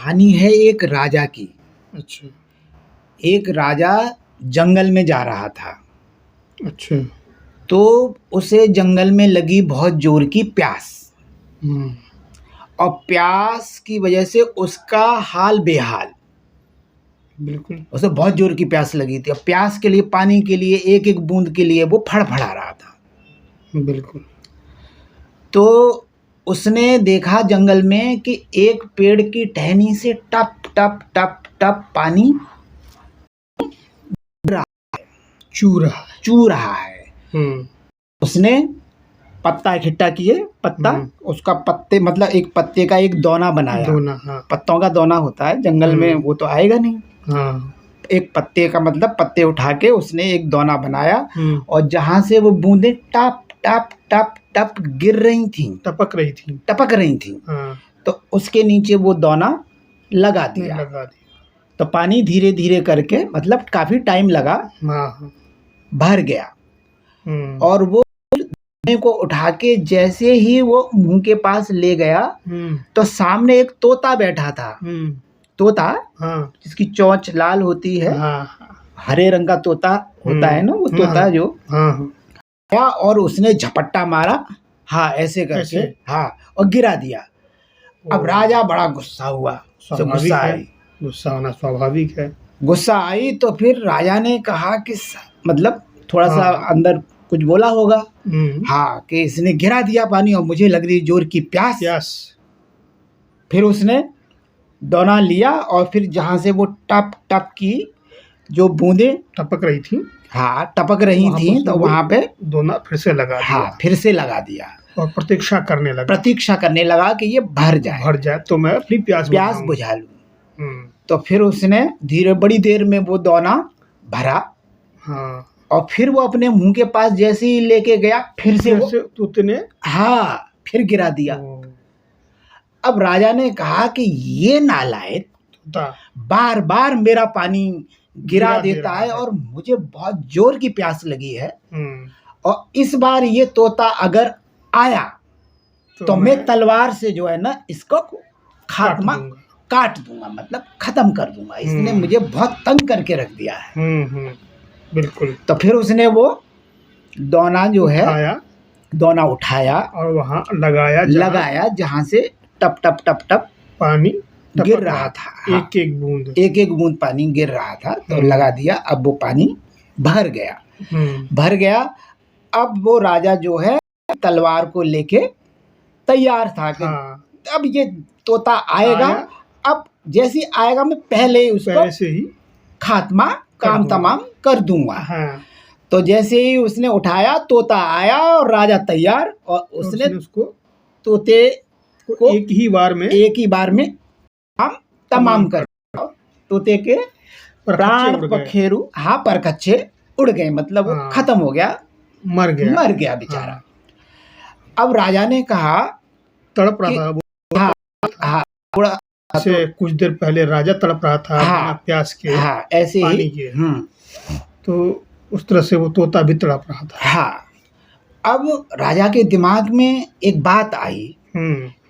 कहानी है एक राजा की। अच्छा। एक राजा जंगल में जा रहा था, अच्छा। तो उसे जंगल में लगी बहुत जोर की प्यास, और प्यास की वजह से उसका हाल बेहाल। बिल्कुल। उसे बहुत जोर की प्यास लगी थी, और प्यास के लिए, पानी के लिए, एक एक बूंद के लिए वो फड़फड़ा रहा था। बिल्कुल। तो उसने देखा जंगल में कि एक पेड़ की टहनी से टप टप टप टप पानी चू रहा है। उसने पत्ता इकट्ठा किए, पत्ता उसका पत्ते मतलब एक पत्ते का एक दोना बनाया। हाँ। पत्तों का दोना होता है जंगल में, वो तो आएगा नहीं। हाँ। एक पत्ते का मतलब पत्ते उठा के उसने एक दोना बनाया, और जहां से वो बूंदे टप टप टप टप गिर रही थी, टपक रही थी। हाँ। तो उसके नीचे वो दोना लगा दिया। तो पानी धीरे धीरे करके, मतलब काफी टाइम लगा, भर गया। और वो दोने को उठा के जैसे ही वो मुंह के पास ले गया, तो सामने एक तोता बैठा था। तोता, जिसकी चोंच लाल होती है, हरे रंग का तोता होता है ना, वो तोता जो आया और उसने झपट्टा मारा, हाँ ऐसे करके, हाँ, और गिरा दिया। अब राजा बड़ा गुस्सा हुआ, गुस्सा होना स्वाभाविक है। गुस्सा आई तो फिर राजा ने कहा कि मतलब थोड़ा सा अंदर कुछ बोला होगा, हाँ, कि इसने गिरा दिया पानी और मुझे लग रही जोर की प्यास। फिर उसने दोना लिया और फिर जहां से वो टप टप की जो बूंदे टपक रही थी, हाँ टपक रही थी, तो वहां पे दोना फिर से लगा दिया। हाँ, फिर से लगा दिया और प्रतीक्षा करने लगा कि ये भर जाए तो मैं अपनी प्यास बुझा लूं। तो फिर उसने बड़ी देर में वो दोना भरा। हाँ। और फिर वो अपने मुंह के पास जैसे ही लेके गया, फिर से तोते ने फिर गिरा दिया। अब राजा ने कहा कि ये नालायक बार बार मेरा पानी गिरा देता है और मुझे बहुत जोर की प्यास लगी है, और इस बार ये तोता अगर आया तो मैं तलवार से जो है ना इसको खात्मा काट दूंगा, मतलब खत्म कर दूंगा। इसने मुझे बहुत तंग करके रख दिया है। बिल्कुल। तो फिर उसने वो दोना जो है दोना उठाया और वहां लगाया जहां से टप टप टप टप पानी गिर रहा था। एक एक बूंद पानी गिर रहा था, तो लगा दिया। अब वो पानी भर गया। अब वो राजा जो है तलवार को लेके तैयार था कि अब ये तोता आएगा, अब जैसे ही आएगा मैं पहले ही खात्मा काम तमाम कर दूंगा। तो जैसे ही उसने उठाया, तोता आया और राजा तैयार, और उसने उसको तोते को एक ही बार में काम तमाम कर। तोते के प्राण पखेरु परकच्चे उड़ गए, मतलब वो खत्म हो गया, मर गया बेचारा। अब राजा ने कहा, तड़प रहा था से कुछ देर पहले राजा तड़प रहा था बिना प्यास के, ऐसे पानी के, तो उस तरह से वो तोता भी तड़प रहा था। अब राजा के दिमाग में एक बात आई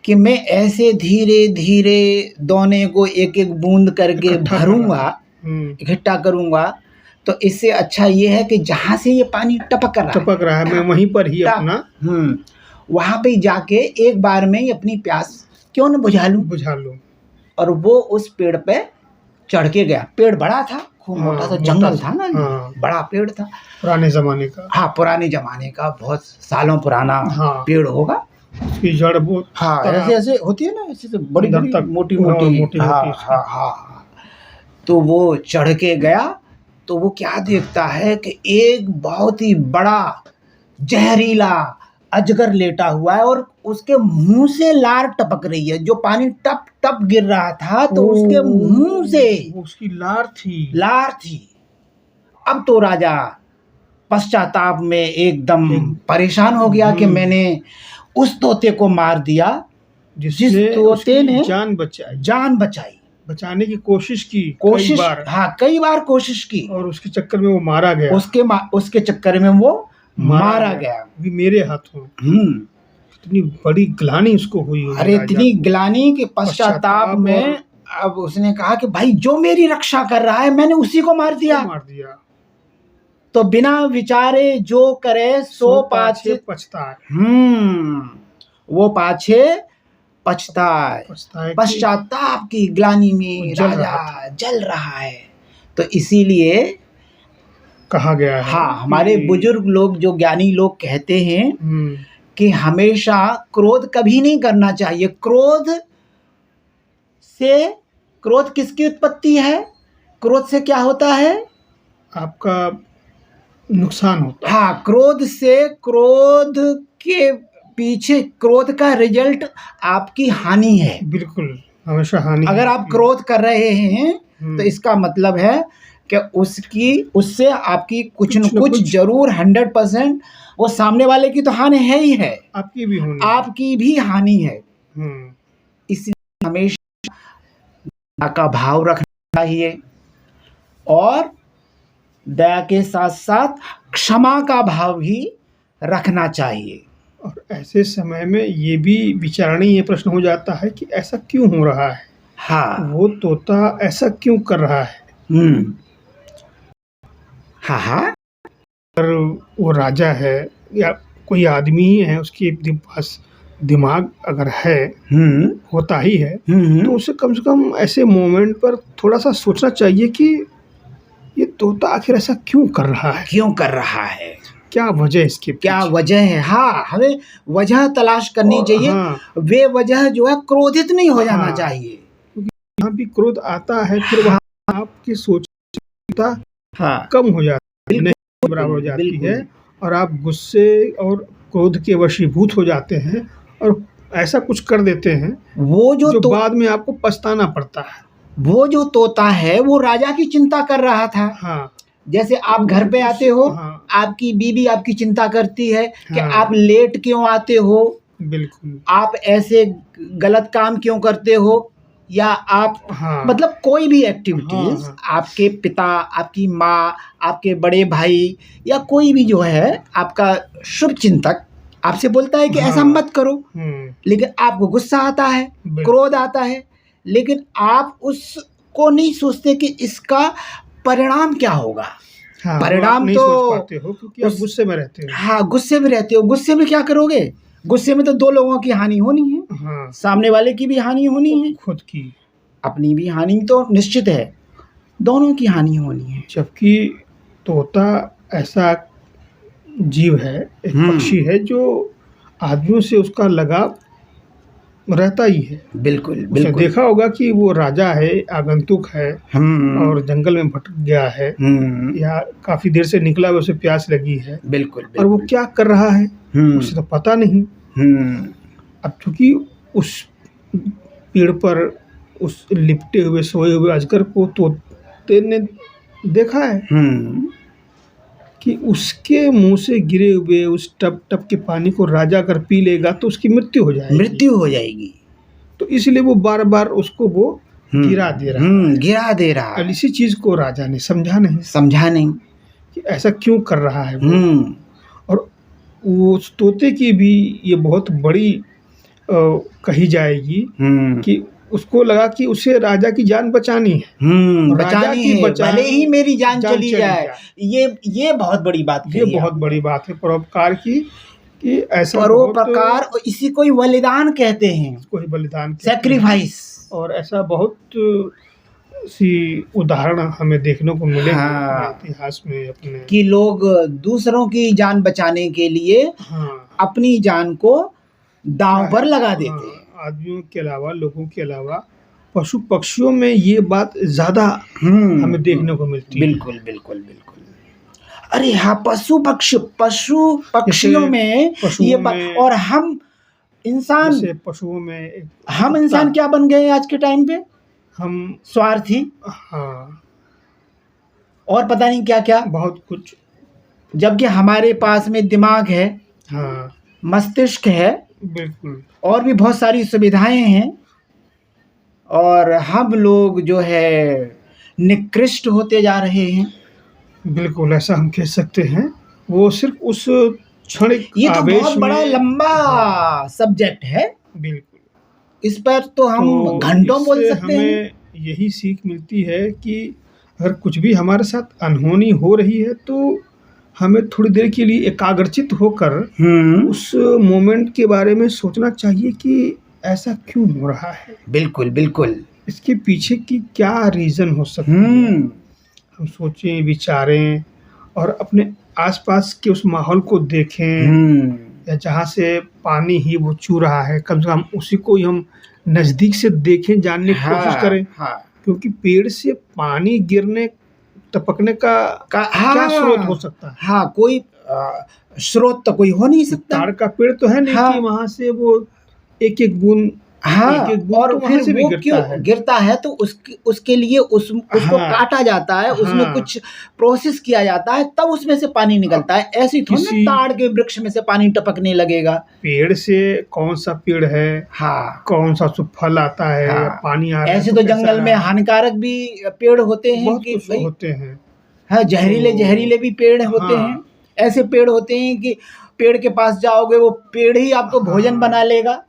कि मैं ऐसे धीरे धीरे दोने को एक एक बूंद करके भरूंगा, इकट्ठा करूंगा, तो इससे अच्छा ये है कि जहां से ये पानी टपक रहा है मैं वहीं पर ही अपना वहां पे जाके एक बार में ही अपनी प्यास क्यों न बुझा लूं। और वो उस पेड़ पे चढ़ के गया। पेड़ बड़ा था, खूब मोटा सा जंगल था ना, बड़ा पेड़ था, पुराने जमाने का बहुत सालों पुराना पेड़ होगा। उसकी जड़ बहुत ऐसे होती है ना, ऐसे बड़ी मोटी। तो वो चढ़ के गया, तो वो क्या देखता है कि एक बहुत ही बड़ा जहरीला अजगर लेटा हुआ है, और उसके मुंह से लार टपक रही है। जो पानी टप टप गिर रहा था, तो उसके मुंह से उसकी लार थी। अब तो राजा पश्चाताप में एकदम परेशान हो गया कि मैंने उस तोते को मार दिया जिस तोते ने जान बचाई। बचाने की कोशिश की, कई बार कोशिश की, और उसके चक्कर में वो मारा गया। उसके चक्कर में वो मारा गया मेरे हाथों। इतनी बड़ी ग्लानि उसको हुई। अरे इतनी ग्लानि के पश्चाताप में अब उसने कहा कि भाई जो मेरी रक्षा कर रहा है मैंने उसी को मार दिया। तो बिना विचारे जो करे सो पाछे पछताए। वो पाछे पछताए। पश्चाताप की ग्लानि में राजा जल रहा है। तो इसीलिए कहा गया है, हाँ, हमारे बुजुर्ग लोग जो ज्ञानी लोग कहते हैं कि हमेशा क्रोध कभी नहीं करना चाहिए। क्रोध किसकी उत्पत्ति है? क्रोध से क्या होता है? आपका नुकसान होता है। हाँ, क्रोध के पीछे क्रोध का रिजल्ट आपकी हानि है। बिल्कुल, हमेशा हानि। अगर आप क्रोध कर रहे हैं तो इसका मतलब है कि उससे आपकी कुछ न कुछ जरूर 100% वो सामने वाले की तो हानि है ही है, आपकी भी हानि है। इसलिए हमेशा दया का भाव रखना चाहिए और दया के साथ साथ क्षमा का भाव भी रखना चाहिए। और ऐसे समय में ये भी विचारणीय प्रश्न हो जाता है कि ऐसा क्यों हो रहा है। हाँ, वो तोता ऐसा क्यों कर रहा है। हाँ, अगर वो राजा है या कोई आदमी ही है, उसके पास दिमाग अगर है, होता ही है, तो उसे कम से कम ऐसे मोमेंट पर थोड़ा सा सोचना चाहिए कि ये तोता आखिर ऐसा क्यों कर रहा है, क्या वजह इसकी, क्या वजह है। हाँ, हमें वजह तलाश करनी चाहिए। वे वजह जो है क्रोधित नहीं हो जाना चाहिए, क्योंकि यहाँ भी क्रोध आता है, फिर वहाँ आपकी सोच कम हो जाती है, बराबर हो जाती है, और आप गुस्से और क्रोध के वशीभूत हो जाते हैं और ऐसा कुछ कर देते हैं वो जो बाद में आपको पछताना पड़ता है। वो जो तोता है वो राजा की चिंता कर रहा था। हाँ, जैसे आप घर पे आते हो, आपकी बीवी आपकी चिंता करती है कि आप लेट क्यों आते हो, बिल्कुल, आप ऐसे गलत काम क्यों करते हो, या आप मतलब कोई भी एक्टिविटीज, आपके पिता, आपकी माँ, आपके बड़े भाई या कोई भी जो है आपका शुभ चिंतक आपसे बोलता है कि ऐसा मत करो, लेकिन आपको गुस्सा आता है, क्रोध आता है, लेकिन आप उसको नहीं सोचते कि इसका परिणाम क्या होगा। परिणाम नहीं तो सोच पाते हो क्योंकि आप गुस्से में रहते हो। हाँ, गुस्से में रहते हो। गुस्से में क्या करोगे? गुस्से में तो दो लोगों की हानि होनी है। सामने वाले की भी हानि होनी है, खुद की, अपनी भी हानि तो निश्चित है, दोनों की हानि होनी है। जबकि तोता ऐसा जीव है, एक पक्षी है जो आदमियों से उसका लगाव रहता ही है। बिल्कुल, उसने देखा होगा कि वो राजा है, आगंतुक है और जंगल में भटक गया है या काफी देर से निकला, उसे प्यास लगी है। बिल्कुल, और वो क्या कर रहा है उसे तो पता नहीं। अब चूंकि उस पेड़ पर उस लिपटे हुए सोए हुए अजगर को तोते ने देखा है कि उसके मुंह से गिरे हुए उस टप टप के पानी को राजा अगर पी लेगा तो उसकी मृत्यु हो जाएगी। तो इसलिए वो बार बार उसको वो गिरा दे रहा है। इसी चीज को राजा ने समझा नहीं कि ऐसा क्यों कर रहा है वो। और वो तोते की भी ये बहुत बड़ी कही जाएगी कि उसको लगा कि उसे राजा की जान बचानी है। भले ही मेरी जान चली जाए। ये बहुत बड़ी बात है। ये बहुत बड़ी बात है परोपकार की, कि ऐसा परोपकार, इसी को ही बलिदान कहते हैं, कोई बलिदान, सैक्रिफाइस। और ऐसा बहुत सी उदाहरण हमें देखने को मिले इतिहास में अपने, कि लोग दूसरों की जान बचाने के लिए अपनी जान को दांव पर लगा देते हैं। आदमियों के अलावा, लोगों के अलावा पशु पक्षियों में ये बात ज्यादा हमें देखने को मिलती है। बिल्कुल। अरे हाँ, पशु पक्षियों में ये बात। और हम इंसान, पशुओं में हम इंसान क्या बन गए आज के टाइम पे? हम स्वार्थी, और पता नहीं क्या क्या, बहुत कुछ। जबकि हमारे पास में दिमाग है, मस्तिष्क है, बिल्कुल, और भी बहुत सारी सुविधाएं हैं, और हम लोग जो है निकृष्ट होते जा रहे हैं। बिल्कुल, ऐसा हम कह सकते हैं। वो सिर्फ उस क्षणिक ये तो बहुत बड़ा लंबा सब्जेक्ट है। बिल्कुल, इस पर तो हम घंटों बोल सकते हैं। यही सीख मिलती है कि अगर कुछ भी हमारे साथ अनहोनी हो रही है तो हमें थोड़ी देर के लिए एकाग्रचित होकर उस मोमेंट के बारे में सोचना चाहिए कि ऐसा क्यों हो रहा है, बिल्कुल बिल्कुल, इसके पीछे की क्या रीज़न हो सकती है। हम सोचें, विचारें और अपने आसपास के उस माहौल को देखें, या जहाँ से पानी ही वो चू रहा है कम से कम उसी को ही हम नज़दीक से देखें, जानने की कोशिश करें। क्योंकि पेड़ से पानी गिरने, टपकने का क्या स्रोत हो सकता है? हाँ, कोई स्रोत तो कोई हो नहीं सकता। ताड़ का पेड़ तो है नहीं कि वहाँ से वो एक-एक बूंद, एक-एक बूंद और तो वहाँ से भी वो क्यों गिरता है तो उसके लिए उसको काटा जाता है, उसमें कुछ प्रोसेस किया जाता है, तब उसमें से पानी निकलता है। ऐसी थोड़ी ना ताड़ के वृक्ष में से पानी टपकने लगेगा। पेड़ से कौन सा पेड़ है, कौन सा फल आता है, पानी आ रहा है। ऐसे तो जंगल में हानिकारक भी पेड़ होते हैं कि होते हैं, हाँ, जहरीले भी पेड़ होते हैं। ऐसे पेड़ होते हैं कि पेड़ के पास जाओगे वो पेड़ ही आपको भोजन बना लेगा।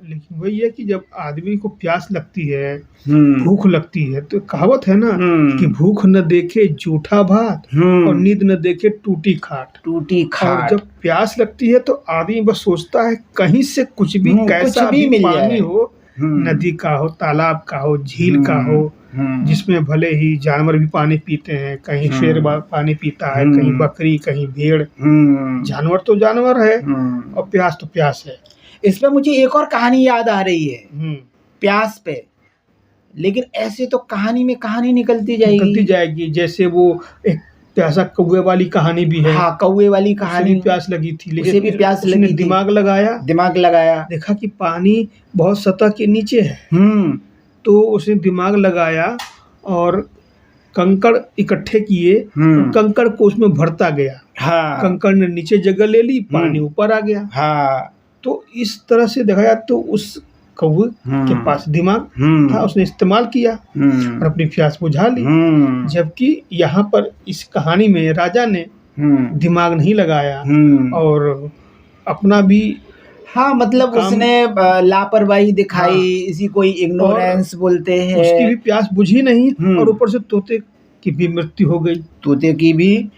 लेकिन वही है कि जब आदमी को प्यास लगती है, भूख लगती है, तो कहावत है ना कि भूख न देखे जूठा भात और नींद न देखे टूटी खाट। और जब प्यास लगती है तो आदमी बस सोचता है कहीं से कुछ भी, कैसा भी पानी हो, नदी का हो, तालाब का हो, झील का हो, जिसमें भले ही जानवर भी पानी पीते हैं। कहीं शेर पानी पीता है, कहीं बकरी, कहीं भेड़। जानवर तो जानवर है और प्यास तो प्यास है। इस पे मुझे एक और कहानी याद आ रही है प्यास पे, लेकिन ऐसे तो कहानी में कहानी निकलती जाएगी। जैसे वो एक प्यासा कौवे वाली कहानी भी है। हाँ, कौवे वाली कहानी, भी प्यास लगी थी, लेकिन उसे भी प्यास लगी, दिमाग लगाया, देखा कि पानी बहुत सतह के नीचे है, तो उसने दिमाग लगाया और कंकड़ इकट्ठे किए, कंकड़ को उसमें भरता गया। कंकड़ ने नीचे जगह ले ली, पानी ऊपर आ गया। तो इस तरह से देखा जाए तो उस कौवे के पास दिमाग था, उसने इस्तेमाल किया और अपनी प्यास बुझा ली। जबकि यहाँ पर इस कहानी में राजा ने दिमाग नहीं लगाया और अपना भी मतलब उसने लापरवाही दिखाई, इसी कोई इग्नोरेंस बोलते हैं। उसकी भी प्यास बुझी नहीं और ऊपर से तोते की भी मृत्यु हो गई। तोते की भी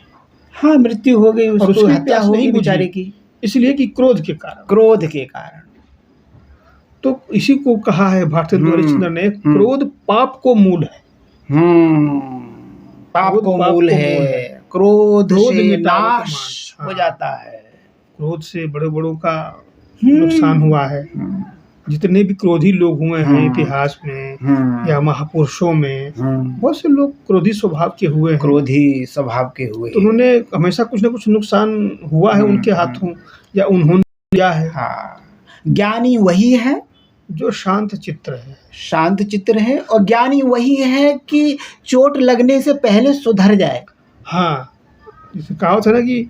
मृत्यु हो गई, उसकी हत्या हो गई बेचारे की, इसलिए कि क्रोध के कारण। तो इसी को कहा है भारतेंदु हरिश्चंद्र ने, क्रोध पाप को मूल है। पाप को मूल है, क्रोध से नाश हो जाता है। क्रोध से बड़े बड़ों का नुकसान हुआ है। जितने भी क्रोधी लोग हुए हैं इतिहास में या महापुरुषों में, बहुत से लोग क्रोधी स्वभाव के हुए हैं। तो उन्होंने हमेशा कुछ न कुछ नुकसान हुआ है उनके हाथों, या उन्होंने किया है। ज्ञानी वही है जो शांत चित्त है, और ज्ञानी वही है कि चोट लगने से पहले सुधर जाए। जैसे कहावत है ना कि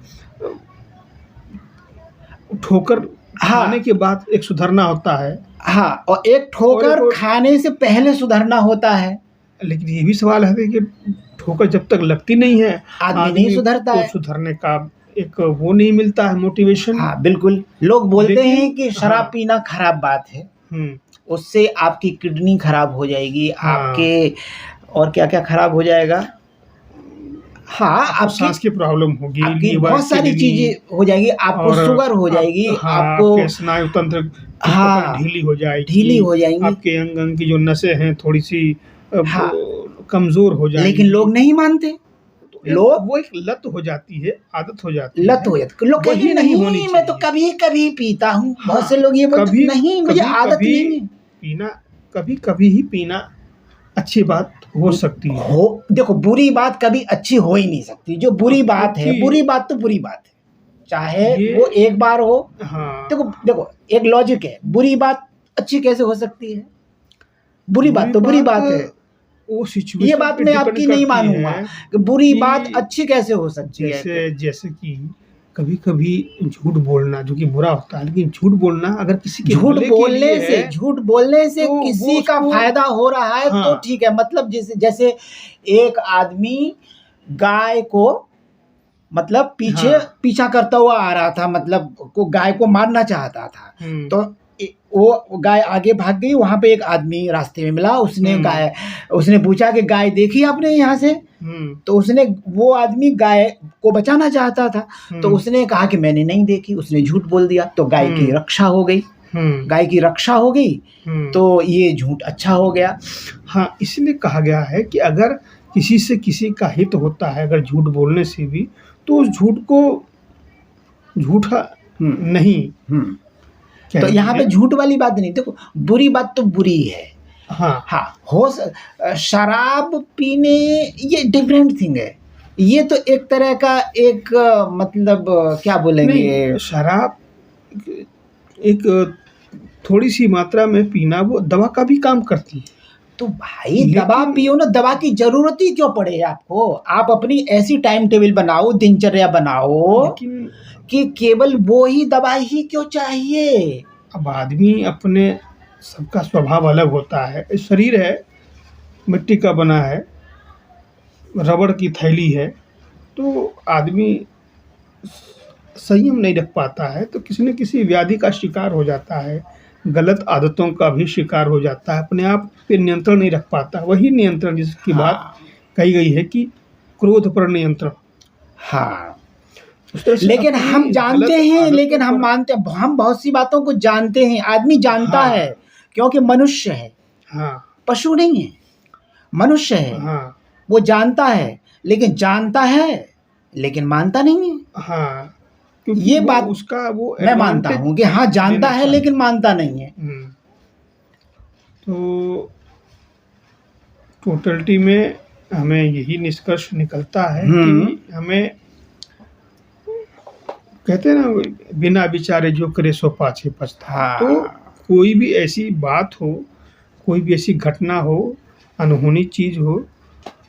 ठोकर खाने के बाद एक सुधरना होता है। और एक ठोकर खाने से पहले सुधरना होता है। लेकिन ये भी सवाल है कि ठोकर जब तक लगती नहीं है आदमी नहीं सुधरता है, सुधरने का एक वो नहीं मिलता है, मोटिवेशन। बिल्कुल। लोग बोलते हैं कि शराब पीना खराब बात है, उससे आपकी किडनी खराब हो जाएगी, आपके और क्या क्या खराब हो जाएगा। आपकी सांस की प्रॉब्लम होगी, आपकी बहुत सारी चीजें हो जाएगी, आपको शुगर हो जाएगी, आपको स्नायु तंत्र ढीली हो जाएगी, आपके अंग की जो नसें हैं थोड़ी सी कमजोर हो जाएगी। लेकिन लोग नहीं मानते, वो एक लत हो जाती है, आदत हो जाती है। लोग कहते नहीं, मैं तो कभी कभी पीता हूँ। बहुत से लोग ये बोलते नहीं, मुझे आदत नहीं है पीना। कभी कभी ही पीना अच्छी बात हो सकती है। देखो, बुरी बात कभी अच्छी हो ही नहीं सकती। जो बुरी बात है, बुरी बात तो बुरी बात है, चाहे वो एक बार हो। देखो एक लॉजिक है, बुरी बात अच्छी कैसे हो सकती है? बुरी बात तो बुरी बात है। वो सिचुएशन, ये बात मैं आपकी नहीं मानूंगा कि बुरी बात अच्छी कैसे हो सकती है। जैसे कि कभी कभी झूठ बोलना जो कि बुरा होता है, लेकिन झूठ बोलना अगर किसी के झूठ बोलने से तो किसी का फायदा हो रहा है तो ठीक है। मतलब जैसे एक आदमी गाय को मतलब पीछा करता हुआ आ रहा था, मतलब को गाय को मारना चाहता था, तो वो गाय आगे भाग गई, वहां पे एक आदमी रास्ते में मिला, उसने पूछा कि गाय देखी आपने यहाँ से? तो वो आदमी गाय को बचाना चाहता था, तो उसने कहा कि मैंने नहीं देखी, उसने झूठ बोल दिया, तो गाय की रक्षा हो गई। गाय की रक्षा हो गई तो ये झूठ अच्छा हो गया। हाँ, इसलिए कहा गया है कि अगर किसी से किसी का हित होता है, अगर झूठ बोलने से भी, तो उस झूठ को झूठा नहीं तो यहाँ पे झूठ वाली बात नहीं, देखो बुरी बात तो बुरी है। हाँ, शराब पीने ये डिफरेंट थिंग है, ये तो एक तरह का एक मतलब क्या बोलेंगे, शराब एक थोड़ी सी मात्रा में पीना वो दवा का भी काम करती है। तो भाई दवा पियो ना, दवा की जरूरत ही क्यों पड़े आपको? आप अपनी ऐसी टाइम टेबल बनाओ, दिनचर्या बनाओ कि केवल वो ही दवा ही क्यों चाहिए। अब आदमी अपने, सबका स्वभाव अलग होता है। शरीर है मिट्टी का बना है, रबड़ की थैली है, तो आदमी संयम नहीं रख पाता है तो किसी न किसी व्याधि का शिकार हो जाता है, गलत आदतों का भी शिकार हो जाता है, अपने आप पे नियंत्रण नहीं रख पाता। वही नियंत्रण जिसकी बात कही गई है कि क्रोध पर नियंत्रण। हाँ, लेकिन हम जानते हैं, लेकिन हम मानते हैं, हम बहुत सी बातों को जानते हैं, आदमी जानता है क्योंकि मनुष्य है, पशु नहीं है, मनुष्य है। वो जानता है, लेकिन मानता नहीं है। ये बात उसका वो मैं मानता हूँ कि हाँ जानता है लेकिन मानता नहीं है। तो टोटलिटी में हमें यही निष्कर्ष निकलता है कि हमें, कहते हैं ना, बिना विचारे जो करे सो पाछे पछता। तो कोई भी ऐसी बात हो, कोई भी ऐसी घटना हो, अनहोनी चीज हो,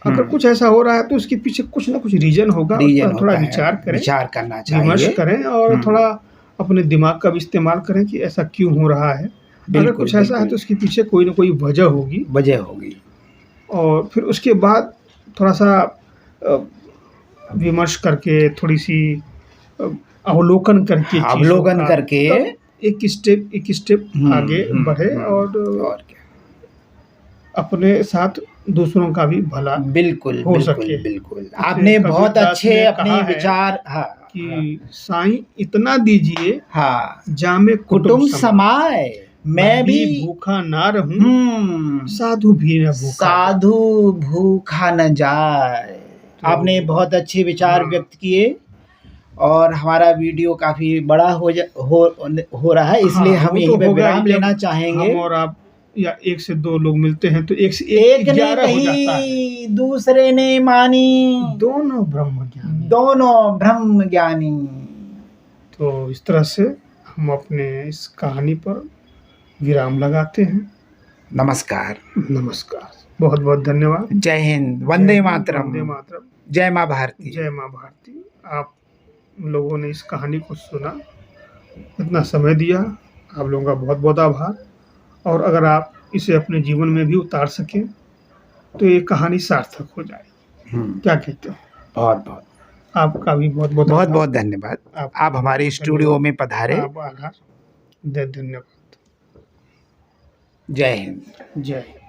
अगर कुछ ऐसा हो रहा है तो उसके पीछे कुछ ना कुछ रीजन होगा, थोड़ा विचार करें, विचार करना चाहिए, विमर्श करें और थोड़ा अपने दिमाग का भी इस्तेमाल करें कि ऐसा क्यों हो रहा है। अगर कुछ ऐसा है तो उसके पीछे कोई ना कोई वजह होगी। और फिर उसके बाद थोड़ा सा विमर्श करके, थोड़ी सी अवलोकन करके एक स्टेप आगे बढ़े और अपने साथ दूसरों का भी भला बिल्कुल हो सके। बिल्कुल आपने बहुत अच्छे अपने विचार कि साईं इतना दीजिए जामे कुटुंब समाए, मैं भी भूखा ना रहूं, साधु भी न भूखा, साधु भूखा न जाए। आपने बहुत अच्छे विचार व्यक्त किए और हमारा वीडियो काफी बड़ा हो रहा है, इसलिए हम यहीं पे विराम लेना चाहेंगे। और आप या 1 से 2 लोग मिलते हैं तो 1 से 1 ने कही, दूसरे ने मानी, दोनों ब्रह्म ज्ञानी। तो इस तरह से हम अपने इस कहानी पर विराम लगाते हैं। नमस्कार। बहुत बहुत धन्यवाद। जय हिंद, वंदे मातरम, जय माँ भारती। आप लोगों ने इस कहानी को सुना, इतना समय दिया, आप लोगों का बहुत बहुत आभार। और अगर आप इसे अपने जीवन में भी उतार सकें तो ये कहानी सार्थक हो जाए। क्या कहते हो? बहुत आपका भी बहुत बहुत धन्यवाद। आप हमारे स्टूडियो में पधारे। धन्यवाद। जय हिंद। जय हिंद।